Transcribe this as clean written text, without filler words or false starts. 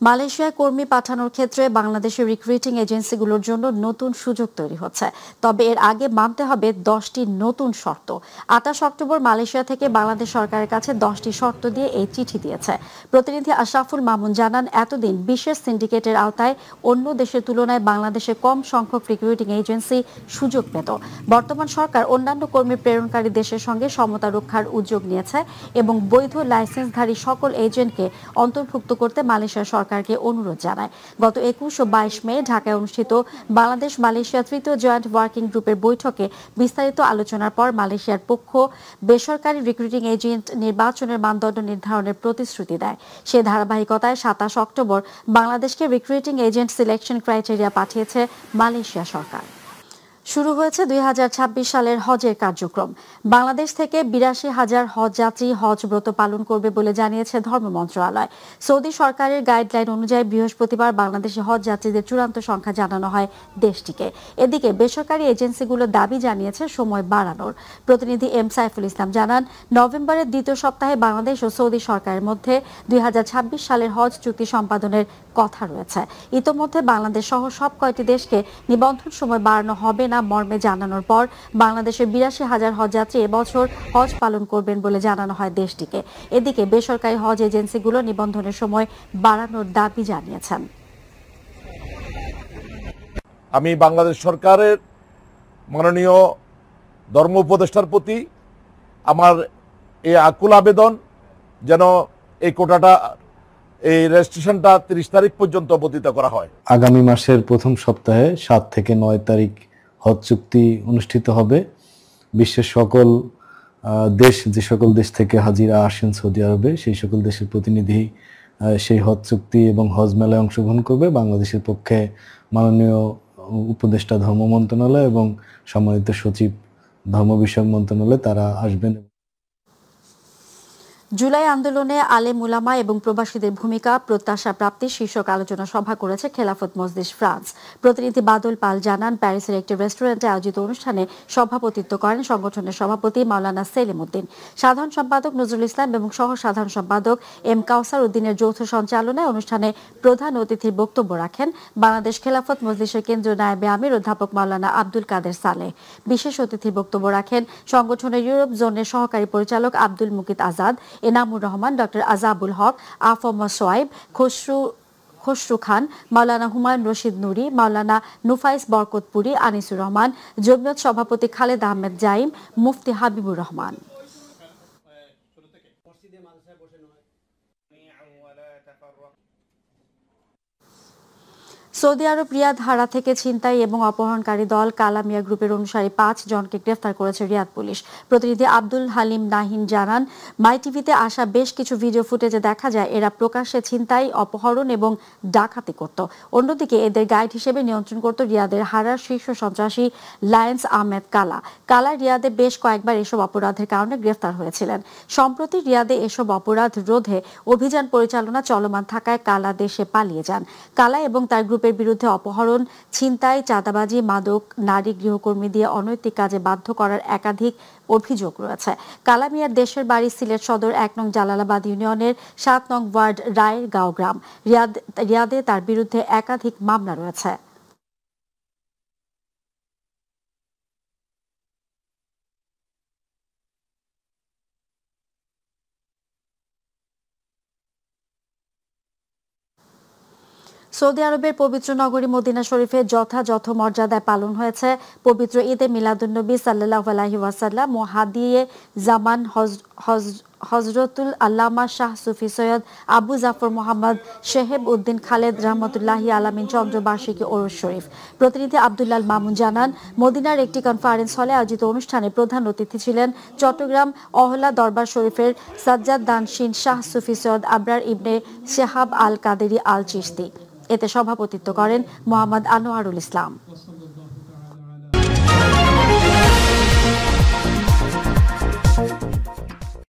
মালয়েশিয়ায় কর্মী পাঠানোর ক্ষেত্রে বাংলাদেশের রিক্রুটিং এজেন্সিগুলোর জন্য নতুন সুযোগ তৈরি হচ্ছে। তবে এর আগে মানতে হবে 10টি নতুন শর্ত। 28 অক্টোবর মালয়েশিয়া থেকে বাংলাদেশ সরকারের কাছে 10টি শর্ত দিয়ে এই চিঠি দিয়েছে। প্রতিনিধি আশরাফুল মামুন জানান, এতদিন বিশেষ সিন্ডিকেটের আওতায় অন্য দেশের তুলনায় বাংলাদেশে কম সংখ্যক রিক্রুটিং এজেন্সি সুযোগ পেত। বর্তমান সরকার অন্যান্য কর্মী প্রেরণকারী দেশের সঙ্গে সমতা রক্ষার উদ্যোগ নিয়েছে এবং বৈধ লাইসেন্সধারী সকল এজেন্টকে অন্তর্ভুক্ত করতে মালয়েশিয়া সরকারকে অনুরোধ জানায়। গত 21 ও 22 মে ঢাকায় অনুষ্ঠিত বাংলাদেশ মালয়েশিয়া তৃতীয় জয়েন্ট ওয়ার্কিং গ্রুপের বৈঠকে বিস্তারিত আলোচনার পর মালয়েশিয়ার পক্ষ বেসরকারি রিক্রুটিং এজেন্ট নির্বাচনের মানদণ্ড নির্ধারণের প্রতিশ্রুতি দেয়। সে ধারাবাহিকতায় 27 অক্টোবর বাংলাদেশকে রিক্রুটিং এজেন্ট সিলেকশন ক্রাইটেরিয়া পাঠিয়েছে মালয়েশিয়া সরকার। শুরু হয়েছে 2026 সালের হজের কার্যক্রম। বাংলাদেশ থেকে 82,000 হজ যাত্রী হজ ব্রত পালন করবে বলে জানিয়েছে ধর্ম মন্ত্রণালয়। সৌদি সরকারের গাইডলাইন অনুযায়ী বৃহস্পতিবার বাংলাদেশে হজ যাত্রীদের চূড়ান্ত সংখ্যা জানানো হয় দেশটিকে। এদিকে বেসরকারি এজেন্সিগুলো দাবি জানিয়েছে সময় বাড়ানোর। প্রতিনিধি এম সাইফুল ইসলাম জানান, নভেম্বরের দ্বিতীয় সপ্তাহে বাংলাদেশ ও সৌদি সরকারের মধ্যে 2026 সালের হজ চুক্তি সম্পাদনের কথা রয়েছে। ইতোমধ্যে বাংলাদেশ সহ সব কয়টি দেশকে নিবন্ধন সময় বাড়ানো হবে না মর্মে জানানোর পর বাংলাদেশের 82,000 হজযাত্রী এবছর হজ পালন করবেন বলে জানানো হয় দেশটিকে। এদিকে বেসরকারি হজ এজেন্সিগুলো নিবন্ধনের সময় বাড়ানোর দাবি জানিয়েছেন। আমি বাংলাদেশ সরকারের মাননীয় ধর্ম উপদেষ্টার প্রতি আমার এই আকুল আবেদন যেন এই কোটাটা এই রেজিস্ট্রেশনটা 30 তারিখ পর্যন্ত বর্ধিত করা হয়। আগামী মাসের প্রথম সপ্তাহে 7 থেকে 9 তারিখ হজ চুক্তি অনুষ্ঠিত হবে। বিশ্বের সকল দেশ, যে সকল দেশ থেকে হাজিরা আসেন সৌদি আরবে, সেই সকল দেশের প্রতিনিধি সেই হজ চুক্তি এবং হজ মেলায় অংশগ্রহণ করবে। বাংলাদেশের পক্ষে মাননীয় উপদেষ্টা ধর্ম মন্ত্রণালয় এবং সম্মানিত সচিব ধর্ম বিষয়ক মন্ত্রণালয় তারা আসবেন। জুলাই আন্দোলনে আলেম উলামা এবং প্রবাসীদের ভূমিকা প্রত্যাশা প্রাপ্তি শীর্ষক আলোচনা সভা করেছে খেলাফত মজলিস ফ্রান্স। প্রতিনিধি বাদল পাল জানান, প্যারিসের একটি রেস্টুরেন্টে আয়োজিত অনুষ্ঠানে সভাপতিত্ব করেন সংগঠনের সভাপতি মাওলানা সেলিম উদ্দিন, সাধারণ সম্পাদক নজরুল ইসলাম এবং সহ সাধারণ সম্পাদক এম কাউসার উদ্দিনের যৌথ সঞ্চালনায় অনুষ্ঠানে প্রধান অতিথির বক্তব্য রাখেন বাংলাদেশ খেলাফত মজলিসের কেন্দ্রীয় নায়েবে আমির অধ্যাপক মাওলানা আব্দুল কাদের সালেহ। বিশেষ অতিথির বক্তব্য রাখেন সংগঠনের ইউরোপ জোনের সহকারী পরিচালক আব্দুল মুকিত আজাদ, এনামুর রহমান, ডক্টর আজাবুল হক, আফম সোয়াইব, খসরু খান, মাওলানা হুমায়ুন রশিদ নুরি, মাওলানা নুফাইস বরকতপুরি, আনিসুর রহমান, জমিয়ত সভাপতি খালেদ আহমেদ জাইম, মুফতি হাবিবুর রহমান। সৌদি আরব রিয়াদ হারা থেকে ছিনতাই এবং অপহরণকারী দল কালামিয়া গ্রুপের অনুসারী 5 জনকে গ্রেফতার করেছে রিয়াদ পুলিশ। প্রতিনিধি আব্দুল হালিম নাহিন জানান, মাই টিভিতে আসা বেশ কিছু ভিডিও ফুটেজে দেখা যায় এরা প্রকাশ্যে ছিনতাই, অপহরণ এবং ডাকাতি করত। অন্যদিকে এদের গাইড হিসেবে নিয়ন্ত্রণ করত রিয়াদের হারার শীর্ষ সন্ত্রাসী লায়েন্স আহমেদ কালা রিয়াদে বেশ কয়েকবার এসব অপরাধের কারণে গ্রেফতার হয়েছিলেন। সম্প্রতি রিয়াদে এসব অপরাধ রোধে অভিযান পরিচালনা চলমান থাকায় কালা দেশে পালিয়ে যান। কালা এবং তার গ্রুপের বিরুদ্ধে অপহরণ, ছিনতাই, চাঁদাবাজি, মাদক, নারী গৃহকর্মী দিয়ে অনৈতিক কাজে বাধ্য করার একাধিক অভিযোগ রয়েছে। কালামিয়ার দেশের বাড়ি সিলেট সদর 1 নং জালালাবাদ ইউনিয়নের 7 নং ওয়ার্ড রায়ের গাঁও গ্রাম। রিয়াদে তার বিরুদ্ধে একাধিক মামলা রয়েছে। সৌদি আরবের পবিত্র নগরী মদিনা শরীফে যথাযথ মর্যাদায় পালন হয়েছে পবিত্র ঈদে মিলাদুন্নবী সাল্লাল্লাহু আলাইহি ওয়াসাল্লাম ও হাদিয়ে জামান হজরতুল আল্লামা শাহ সুফি সৈয়দ আবু জাফর মোহাম্মদ শেহেব উদ্দিন খালেদ রহমতুল্লাহি আলামিন চন্দ্রবার্ষিকী ওরস শরীফ। প্রতিনিধি আব্দুল্লাল মামুন জানান, মদিনার একটি কনফারেন্স হলে আয়োজিত অনুষ্ঠানে প্রধান অতিথি ছিলেন চট্টগ্রাম অহলা দরবার শরীফের সাজ্জাদ দানশীন শাহ সুফি সৈয়দ আবরার ইবনে শেহাব আল কাদেরি আল চিশতি। এতে সভাপতিত্ব করেন মোহাম্মদ আনোয়ারুল ইসলাম।